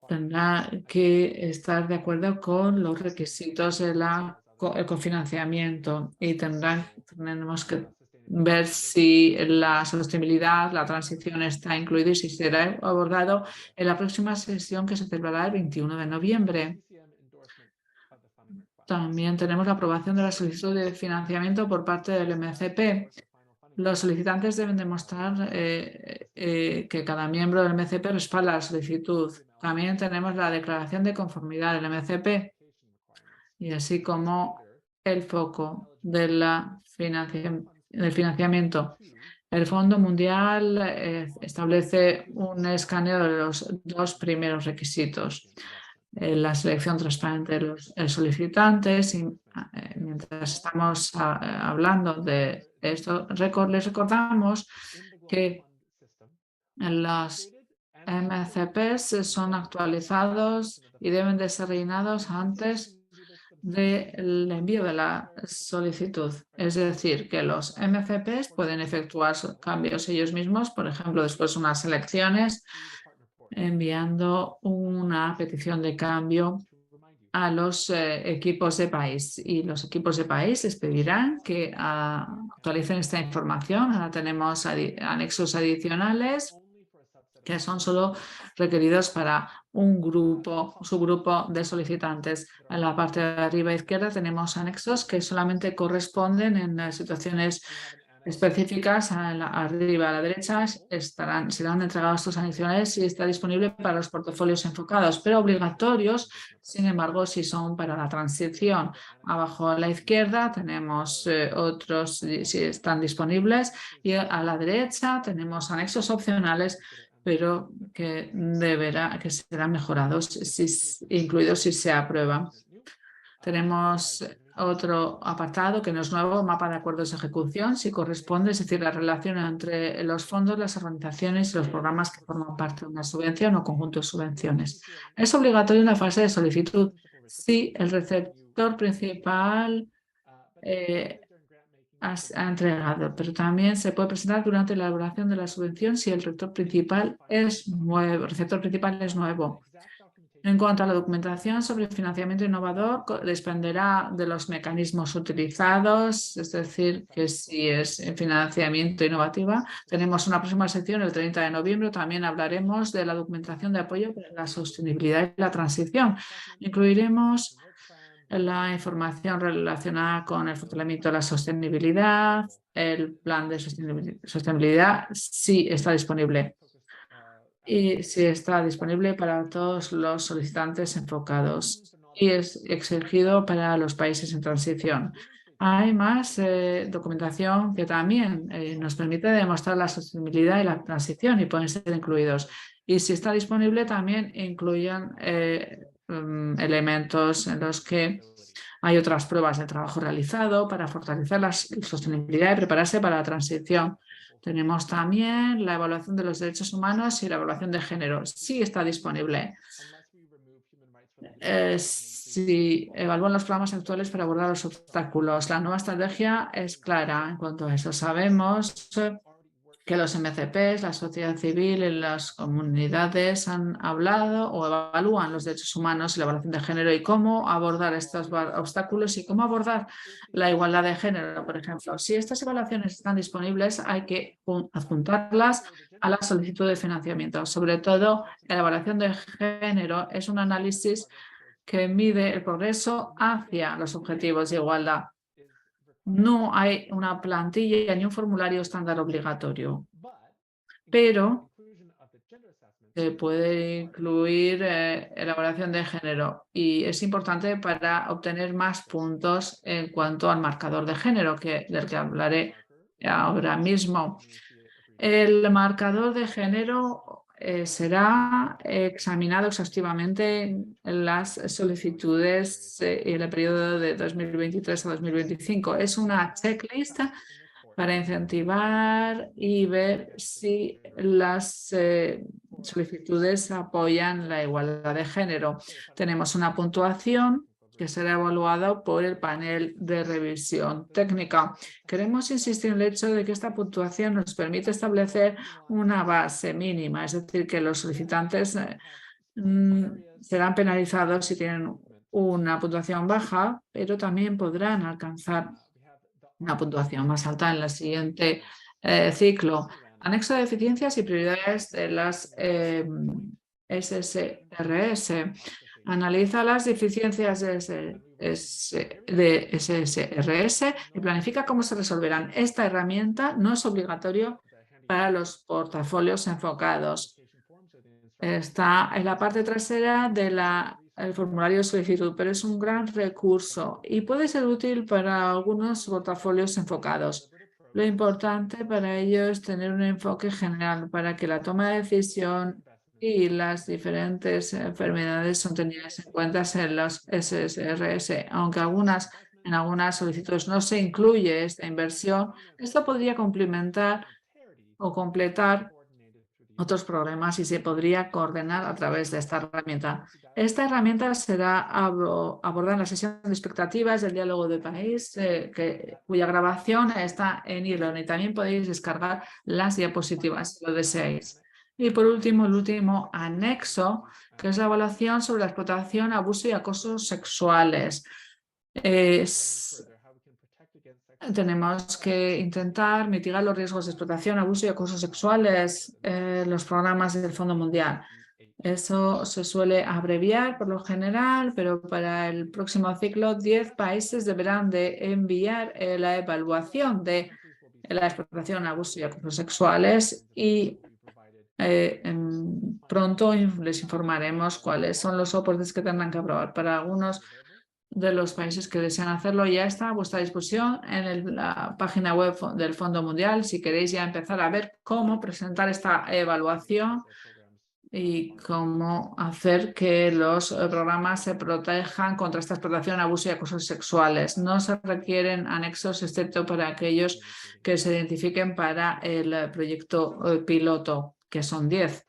tendrá que estar de acuerdo con los requisitos del cofinanciamiento y tenemos que ver si la sostenibilidad, la transición está incluida y si será abordado en la próxima sesión que se celebrará el 21 de noviembre. También tenemos la aprobación de la solicitud de financiamiento por parte del MCP. Los solicitantes deben demostrar que cada miembro del MCP respalda la solicitud. También tenemos la declaración de conformidad del MCP y así como el foco del financiamiento. El Fondo Mundial establece un escaneo de los 2 primeros requisitos. La selección transparente de los solicitantes. Y, mientras estamos hablando de esto, les recordamos que los MCPs son actualizados y deben de ser rellenados antes del envío de la solicitud. Es decir, que los MCPs pueden efectuar cambios ellos mismos, por ejemplo, después de unas elecciones, enviando una petición de cambio a los equipos de país. Y los equipos de país les pedirán que actualicen esta información. Ahora tenemos anexos adicionales que son solo requeridos para un grupo, subgrupo de solicitantes. En la parte de arriba izquierda tenemos anexos que solamente corresponden en situaciones específicas. Arriba a la derecha serán entregados estos adicionales si está disponible para los portafolios enfocados, pero obligatorios, sin embargo, si son para la transición. Abajo a la izquierda tenemos otros si están disponibles y a la derecha tenemos anexos opcionales, pero que serán mejorados, incluidos si se aprueba. Tenemos otro apartado que no es nuevo, mapa de acuerdos de ejecución, si corresponde, es decir, la relación entre los fondos, las organizaciones y los programas que forman parte de una subvención o conjunto de subvenciones. Es obligatorio en la fase de solicitud si el receptor principal ha entregado, pero también se puede presentar durante la elaboración de la subvención si el receptor principal es nuevo. En cuanto a la documentación sobre el financiamiento innovador, dependerá de los mecanismos utilizados, es decir, que si es en financiamiento innovativo, tenemos una próxima sección el 30 de noviembre, también hablaremos de la documentación de apoyo para la sostenibilidad y la transición. Incluiremos la información relacionada con el funcionamiento de la sostenibilidad, el plan de sostenibilidad, si está disponible. Y si está disponible para todos los solicitantes enfocados y es exigido para los países en transición. Hay más documentación que también nos permite demostrar la sostenibilidad y la transición y pueden ser incluidos. Y si está disponible también incluyen elementos en los que hay otras pruebas de trabajo realizado para fortalecer la sostenibilidad y prepararse para la transición. Tenemos también la evaluación de los derechos humanos y la evaluación de género. Sí está disponible. Si evalúan los programas actuales para abordar los obstáculos. La nueva estrategia es clara en cuanto a eso. Sabemos que los MCPs, la sociedad civil y las comunidades han hablado o evalúan los derechos humanos y la evaluación de género y cómo abordar estos obstáculos y cómo abordar la igualdad de género, por ejemplo. Si estas evaluaciones están disponibles, hay que adjuntarlas a la solicitud de financiamiento. Sobre todo, la evaluación de género es un análisis que mide el progreso hacia los objetivos de igualdad. No hay una plantilla ni un formulario estándar obligatorio, pero se puede incluir elaboración de género y es importante para obtener más puntos en cuanto al marcador de género, del que hablaré ahora mismo. El marcador de género será examinado exhaustivamente en las solicitudes en el periodo de 2023 a 2025. Es una checklist para incentivar y ver si las solicitudes apoyan la igualdad de género. Tenemos una puntuación que será evaluada por el panel de revisión técnica. Queremos insistir en el hecho de que esta puntuación nos permite establecer una base mínima, es decir, que los solicitantes serán penalizados si tienen una puntuación baja, pero también podrán alcanzar una puntuación más alta en el siguiente ciclo. Anexo de eficiencias y prioridades de las SSRS. Analiza las deficiencias de SSRS y planifica cómo se resolverán. Esta herramienta no es obligatorio para los portafolios enfocados. Está en la parte trasera de la el formulario de solicitud, pero es un gran recurso y puede ser útil para algunos portafolios enfocados. Lo importante para ello es tener un enfoque general para que la toma de decisión y las diferentes enfermedades son tenidas en cuenta en los SSRS. Aunque en algunas solicitudes no se incluye esta inversión, esto podría complementar o completar otros problemas y se podría coordinar a través de esta herramienta. Esta herramienta será abordada en la sesión de expectativas del diálogo de país, cuya grabación está en e-learning. También podéis descargar las diapositivas si lo deseáis. Y por último, el último anexo, que es la evaluación sobre la explotación, abuso y acosos sexuales. Tenemos que intentar mitigar los riesgos de explotación, abuso y acoso sexuales en los programas del Fondo Mundial. Eso se suele abreviar por lo general, pero para el próximo ciclo 10 países deberán de enviar la evaluación de la explotación, abuso y acoso sexuales y pronto les informaremos cuáles son los soportes que tendrán que aprobar. Para algunos de los países que desean hacerlo ya está a vuestra disposición en la página web del Fondo Mundial. Si queréis ya empezar a ver cómo presentar esta evaluación y cómo hacer que los programas se protejan contra esta explotación, abuso y acosos sexuales. No se requieren anexos excepto para aquellos que se identifiquen para el proyecto piloto, que son 10.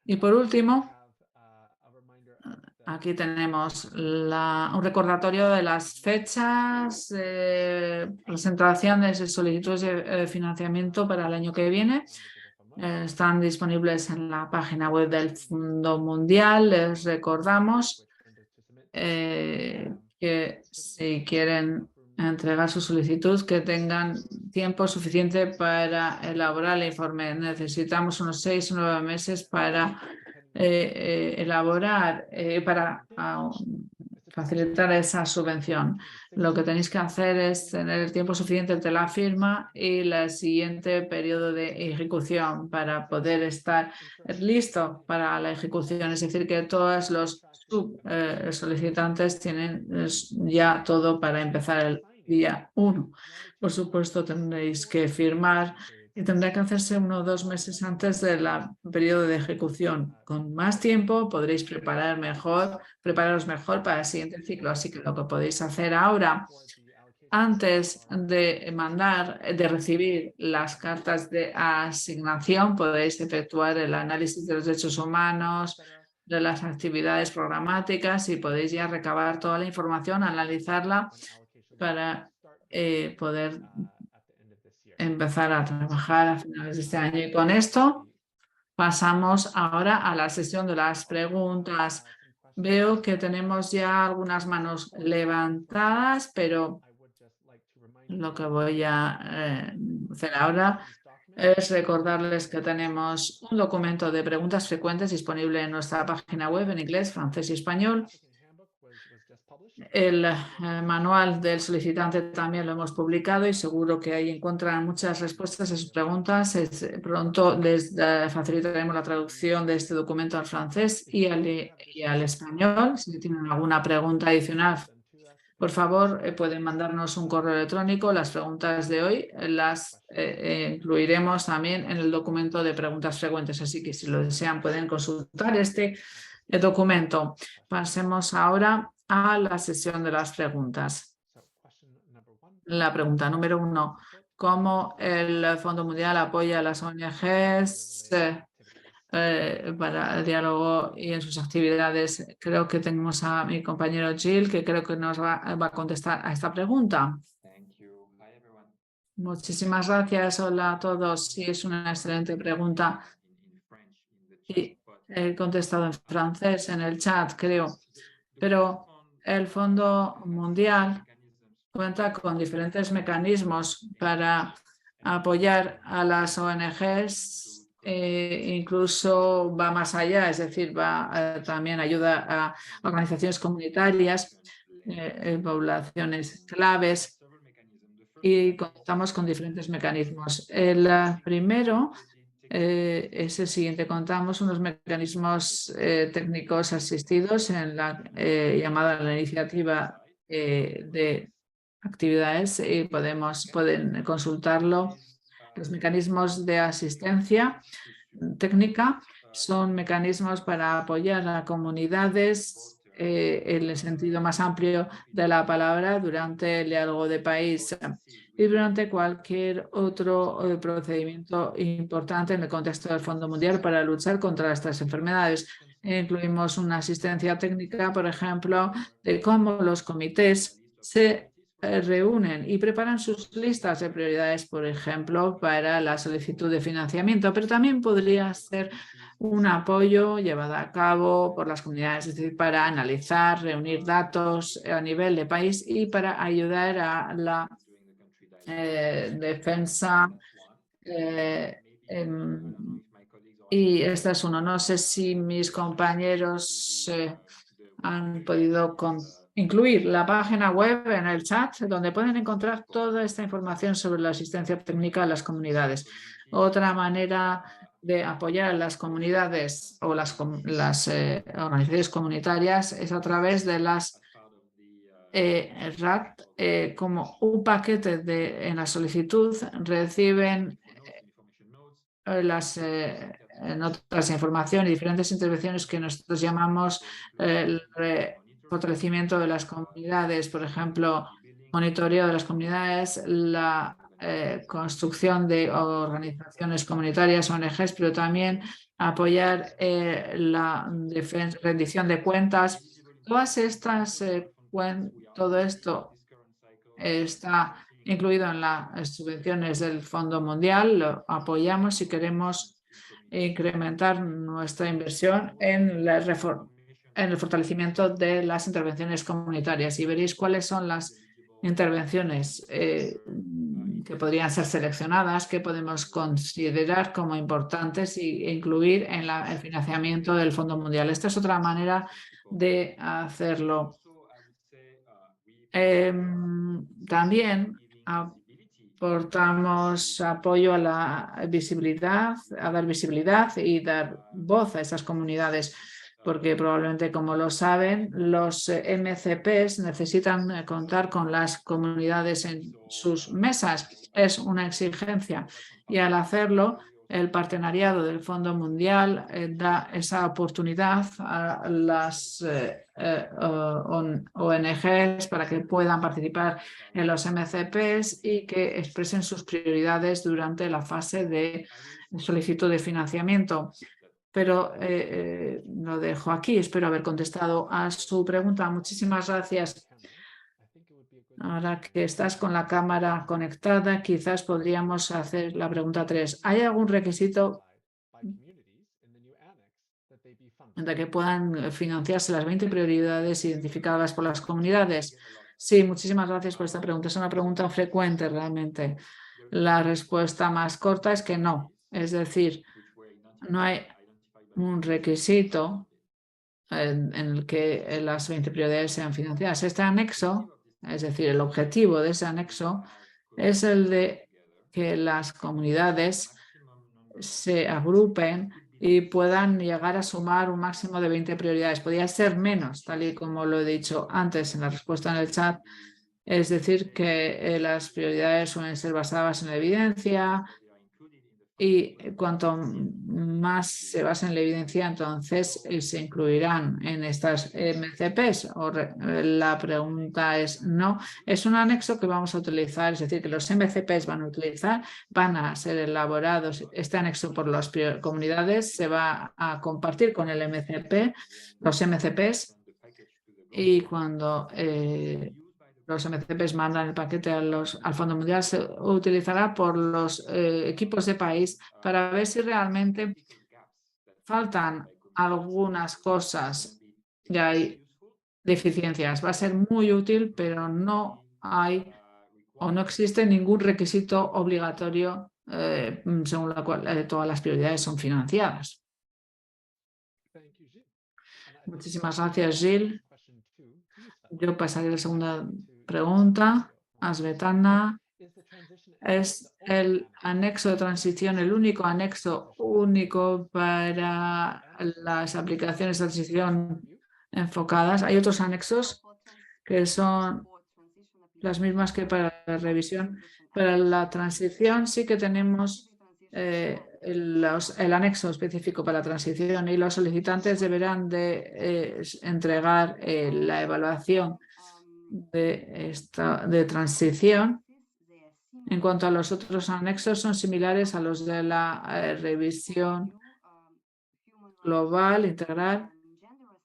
Y por último, aquí tenemos un recordatorio de las fechas, presentaciones de solicitudes de financiamiento para el año que viene. Están disponibles en la página web del Fondo Mundial. Les recordamos que si quieren entregar su solicitud, que tengan tiempo suficiente para elaborar el informe. Necesitamos unos 6 o 9 meses para elaborar, para facilitar esa subvención. Lo que tenéis que hacer es tener el tiempo suficiente entre la firma y el siguiente periodo de ejecución para poder estar listo para la ejecución. Es decir, que todos los solicitantes tienen ya todo para empezar el día 1. Por supuesto, tendréis que firmar y tendrá que hacerse 1 o 2 meses antes del periodo de ejecución. Con más tiempo podréis prepararos mejor para el siguiente ciclo. Así que lo que podéis hacer ahora, antes de recibir las cartas de asignación, podéis efectuar el análisis de los derechos humanos, de las actividades programáticas y podéis ya recabar toda la información, analizarla para poder empezar a trabajar a finales de este año. Y con esto pasamos ahora a la sesión de las preguntas. Veo que tenemos ya algunas manos levantadas, pero lo que voy a hacer ahora es recordarles que tenemos un documento de preguntas frecuentes disponible en nuestra página web en inglés, francés y español. El manual del solicitante también lo hemos publicado y seguro que ahí encuentran muchas respuestas a sus preguntas. Pronto les facilitaremos la traducción de este documento al francés y al español. Si tienen alguna pregunta adicional, por favor, pueden mandarnos un correo electrónico. Las preguntas de hoy las incluiremos también en el documento de preguntas frecuentes. Así que si lo desean pueden consultar este documento. Pasemos ahora a la sesión de las preguntas. La pregunta número 1. ¿Cómo el Fondo Mundial apoya a las ONGs para el diálogo y en sus actividades? Creo que tenemos a mi compañero Jill, que creo que nos va a contestar a esta pregunta. Muchísimas gracias. Hola a todos. Sí, es una excelente pregunta. Sí, he contestado en francés en el chat, creo. Pero el Fondo Mundial cuenta con diferentes mecanismos para apoyar a las ONGs, incluso va más allá, es decir, también ayuda a organizaciones comunitarias, poblaciones claves, y contamos con diferentes mecanismos. El primero es el siguiente. Contamos unos mecanismos técnicos asistidos en la llamada la iniciativa de actividades y pueden consultarlo. Los mecanismos de asistencia técnica son mecanismos para apoyar a comunidades en el sentido más amplio de la palabra durante el diálogo de país y durante cualquier otro procedimiento importante en el contexto del Fondo Mundial para luchar contra estas enfermedades. Incluimos una asistencia técnica, por ejemplo, de cómo los comités se reúnen y preparan sus listas de prioridades, por ejemplo, para la solicitud de financiamiento, pero también podría ser un apoyo llevado a cabo por las comunidades, es decir, para analizar, reunir datos a nivel de país y para ayudar a la defensa. Y este es uno. No sé si mis compañeros han podido incluir la página web en el chat, donde pueden encontrar toda esta información sobre la asistencia técnica a las comunidades. Otra manera de apoyar a las comunidades o las organizaciones comunitarias es a través de las RAT, como un paquete en la solicitud reciben las notas de información y diferentes intervenciones que nosotros llamamos el fortalecimiento de las comunidades, por ejemplo, monitoreo de las comunidades, la construcción de organizaciones comunitarias, ONGs, pero también apoyar la rendición de cuentas. Todas estas, todo esto está incluido en las subvenciones del Fondo Mundial. Lo apoyamos si queremos incrementar nuestra inversión en el fortalecimiento de las intervenciones comunitarias. Y veréis cuáles son las intervenciones que podrían ser seleccionadas, que podemos considerar como importantes e incluir en el financiamiento del Fondo Mundial. Esta es otra manera de hacerlo. También aportamos apoyo a la visibilidad, a dar visibilidad y dar voz a esas comunidades, porque probablemente, como lo saben, los MCPs necesitan contar con las comunidades en sus mesas. Es una exigencia y al hacerlo, el partenariado del Fondo Mundial da esa oportunidad a las ONGs para que puedan participar en los MCPs y que expresen sus prioridades durante la fase de solicitud de financiamiento. Pero lo dejo aquí. Espero haber contestado a su pregunta. Muchísimas gracias. Ahora que estás con la cámara conectada, quizás podríamos hacer la pregunta 3. ¿Hay algún requisito de que puedan financiarse las 20 prioridades identificadas por las comunidades? Sí, muchísimas gracias por esta pregunta. Es una pregunta frecuente realmente. La respuesta más corta es que no. Es decir, no hay un requisito en el que las 20 prioridades sean financiadas. Este anexo, es decir, el objetivo de ese anexo es el de que las comunidades se agrupen y puedan llegar a sumar un máximo de 20 prioridades. Podría ser menos, tal y como lo he dicho antes en la respuesta en el chat. Es decir, que las prioridades suelen ser basadas en la evidencia y cuanto más se basa en la evidencia, entonces se incluirán en estas MCPs. La pregunta es no. Es un anexo que vamos a utilizar, es decir, que los MCPs van a ser elaborados. Este anexo por las comunidades se va a compartir con el MCP, los MCPs, y cuando los MCPs mandan el paquete al Fondo Mundial, se utilizará por los equipos de país para ver si realmente faltan algunas cosas y hay deficiencias. Va a ser muy útil, pero no hay o no existe ningún requisito obligatorio según la cual todas las prioridades son financiadas. Muchísimas gracias, Gil. Yo pasaré a la segunda pregunta a Svetlana. Es el anexo de transición, el único anexo único para las aplicaciones de transición enfocadas. Hay otros anexos que son las mismas que para la revisión. Para la transición sí que tenemos el anexo específico para la transición y los solicitantes deberán de entregar la evaluación de transición. En cuanto a los otros anexos, son similares a los de la revisión global, integral.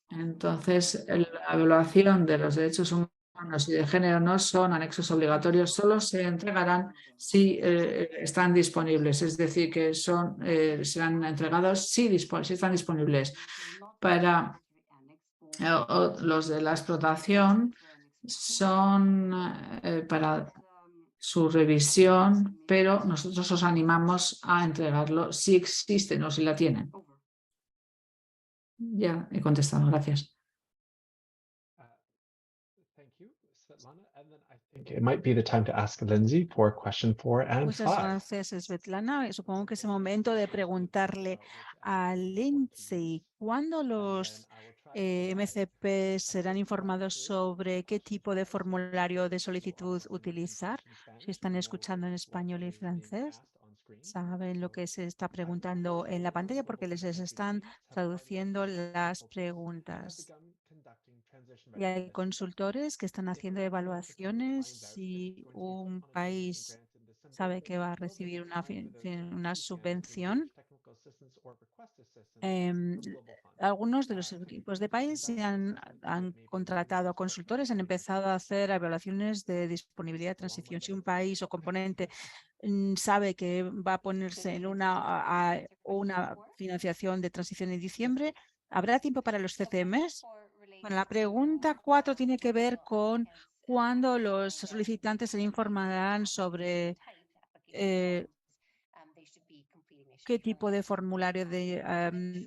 Entonces, la evaluación de los derechos humanos y de género no son anexos obligatorios, solo se entregarán si están disponibles, es decir, que serán entregados si están disponibles. Para los de la explotación son para su revisión, pero nosotros os animamos a entregarlo si existen o si la tienen. Ya he contestado, gracias. It might be the time to ask Lindsay for question 4 and Muchas 5. gracias, Svetlana. Supongo que es el momento de preguntarle a Lindsay cuándo los MCP serán informados sobre qué tipo de formulario de solicitud utilizar. Si están escuchando en español y francés, saben lo que se está preguntando en la pantalla porque les están traduciendo las preguntas. Y hay consultores que están haciendo evaluaciones si un país sabe que va a recibir una subvención. Algunos de los equipos de país han contratado a consultores, han empezado a hacer evaluaciones de disponibilidad de transición. Si un país o componente sabe que va a ponerse en una financiación de transición en diciembre, ¿habrá tiempo para los CCMs? Bueno, la pregunta 4 tiene que ver con cuándo los solicitantes se informarán sobre qué tipo de formulario de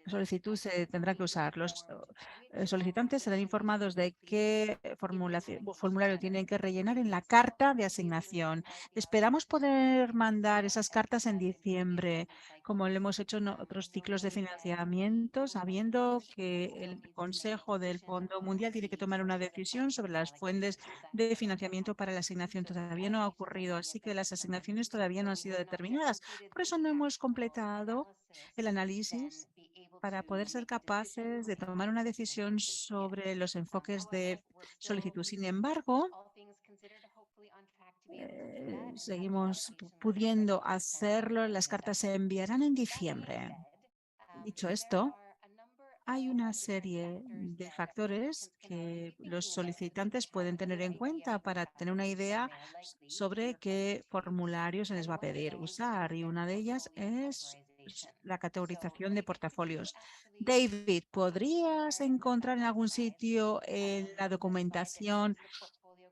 solicitud se tendrá que usar. Los solicitantes serán informados de qué formulario tienen que rellenar en la carta de asignación. Esperamos poder mandar esas cartas en diciembre, como lo hemos hecho en otros ciclos de financiamiento, sabiendo que el Consejo del Fondo Mundial tiene que tomar una decisión sobre las fuentes de financiamiento para la asignación. Todavía no ha ocurrido, así que las asignaciones todavía no han sido determinadas. Por eso no hemos completado el análisis para poder ser capaces de tomar una decisión sobre los enfoques de solicitud. Sin embargo, seguimos pudiendo hacerlo. Las cartas se enviarán en diciembre. Dicho esto, hay una serie de factores que los solicitantes pueden tener en cuenta para tener una idea sobre qué formulario se les va a pedir usar, y una de ellas es la categorización de portafolios. David, ¿podrías encontrar en algún sitio en la documentación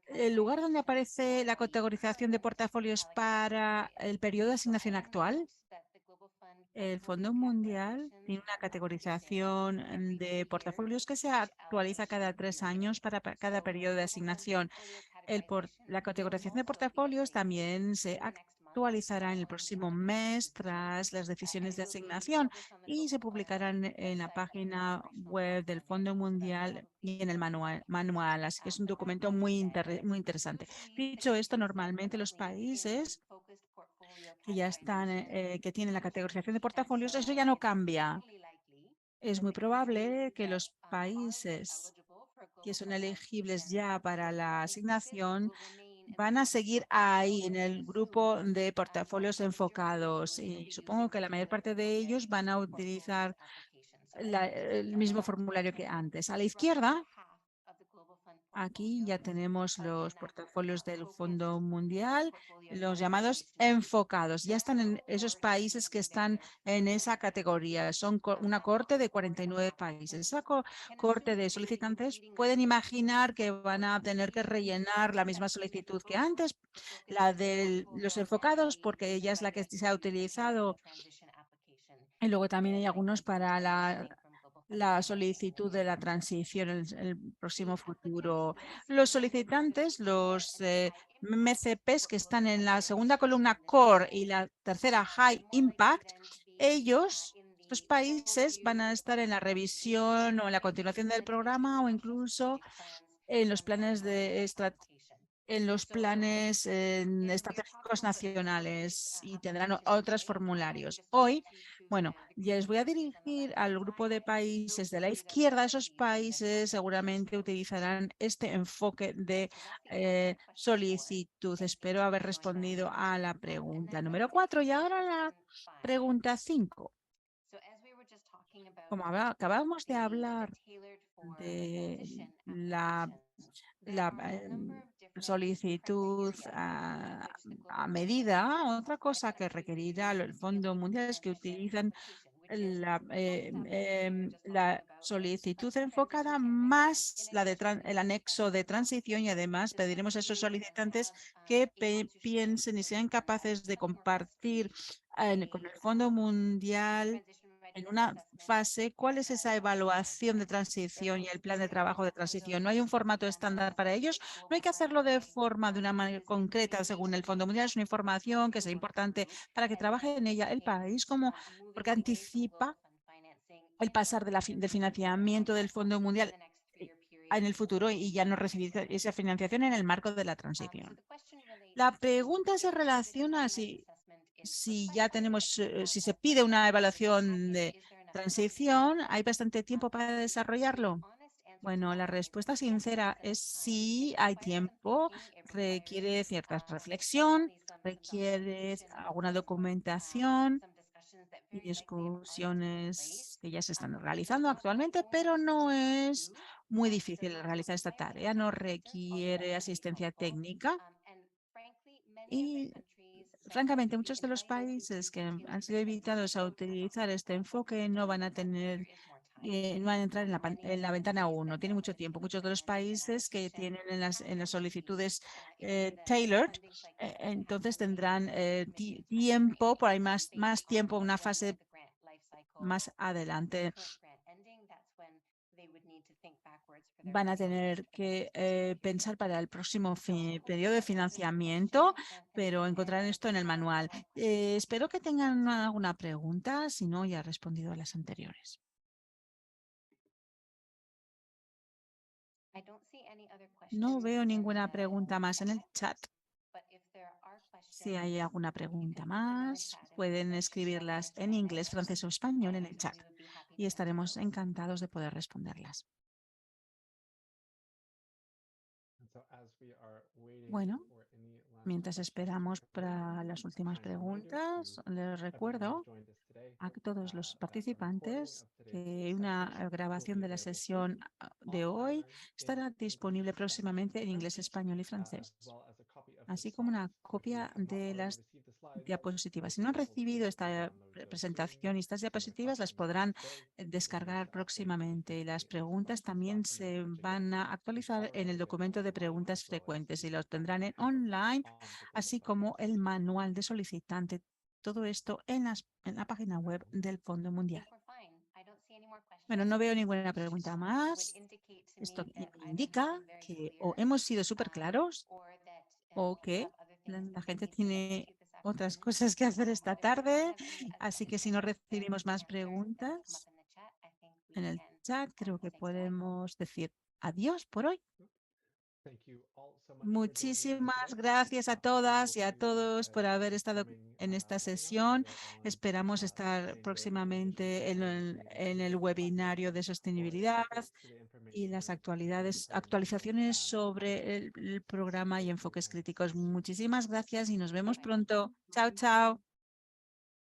el lugar donde aparece la categorización de portafolios para el periodo de asignación actual? El Fondo Mundial tiene una categorización de portafolios que se actualiza cada 3 años para cada periodo de asignación. La categorización de portafolios también se actualizará en el próximo mes tras las decisiones de asignación y se publicarán en la página web del Fondo Mundial y en el manual. Así que es un documento muy interesante. Dicho esto, normalmente los países que ya están, que tienen la categorización de portafolios, eso ya no cambia. Es muy probable que los países que son elegibles ya para la asignación van a seguir ahí en el grupo de portafolios enfocados, y supongo que la mayor parte de ellos van a utilizar el mismo formulario que antes. A la izquierda, aquí ya tenemos los portafolios del Fondo Mundial, los llamados enfocados. Ya están en esos países que están en esa categoría. Son una corte de 49 países. Esa corte de solicitantes pueden imaginar que van a tener que rellenar la misma solicitud que antes, la de los enfocados, porque ella es la que se ha utilizado. Y luego también hay algunos para la solicitud de la transición en el próximo futuro. Los solicitantes, los MCPs que están en la segunda columna Core y la tercera High Impact, ellos, estos países, van a estar en la revisión o en la continuación del programa o incluso en los planes estratégicos nacionales y tendrán otros formularios. Hoy, bueno, ya les voy a dirigir al grupo de países de la izquierda. Esos países seguramente utilizarán este enfoque de solicitud. Espero haber respondido a la pregunta número 4 y ahora la pregunta 5. Como acabamos de hablar de la solicitud a medida, otra cosa que requerirá el Fondo Mundial es que utilizan la solicitud enfocada más el anexo de transición y además pediremos a esos solicitantes que piensen y sean capaces de compartir con el Fondo Mundial en una fase cuál es esa evaluación de transición y el plan de trabajo de transición. No hay un formato estándar para ellos, no hay que hacerlo de una manera concreta según el Fondo Mundial, es una información que es importante para que trabaje en ella el país porque anticipa el pasar del financiamiento del Fondo Mundial en el futuro y ya no recibir esa financiación en el marco de la transición. La pregunta se relaciona si ya tenemos, si se pide una evaluación de transición, ¿hay bastante tiempo para desarrollarlo? Bueno, la respuesta sincera es sí, hay tiempo, requiere cierta reflexión, requiere alguna documentación y discusiones que ya se están realizando actualmente, pero no es muy difícil realizar esta tarea, no requiere asistencia técnica y francamente, muchos de los países que han sido invitados a utilizar este enfoque no van a no van a entrar en la ventana 1. Tiene mucho tiempo. Muchos de los países que tienen en las solicitudes tailored, entonces tendrán tiempo, por ahí más tiempo, una fase más adelante. Van a tener que pensar para el próximo periodo de financiamiento, pero encontrarán esto en el manual. Espero que tengan alguna pregunta, si no, ya he respondido a las anteriores. No veo ninguna pregunta más en el chat. Si hay alguna pregunta más, pueden escribirlas en inglés, francés o español en el chat y estaremos encantados de poder responderlas. Bueno, mientras esperamos para las últimas preguntas, les recuerdo a todos los participantes que una grabación de la sesión de hoy estará disponible próximamente en inglés, español y francés, así como una copia de las diapositivas. Si no han recibido esta presentación y estas diapositivas, las podrán descargar próximamente. Y las preguntas también se van a actualizar en el documento de preguntas frecuentes y los tendrán en online, así como el manual de solicitante. Todo esto en la página web del Fondo Mundial. Bueno, no veo ninguna pregunta más. Esto indica que o hemos sido súper claros o que la gente tiene otras cosas que hacer esta tarde. Así que si no recibimos más preguntas en el chat, creo que podemos decir adiós por hoy. Muchísimas gracias a todas y a todos por haber estado en esta sesión. Esperamos estar próximamente en el webinario de sostenibilidad y las actualizaciones sobre el programa y enfoques críticos. Muchísimas gracias y nos vemos pronto. Chao, chao.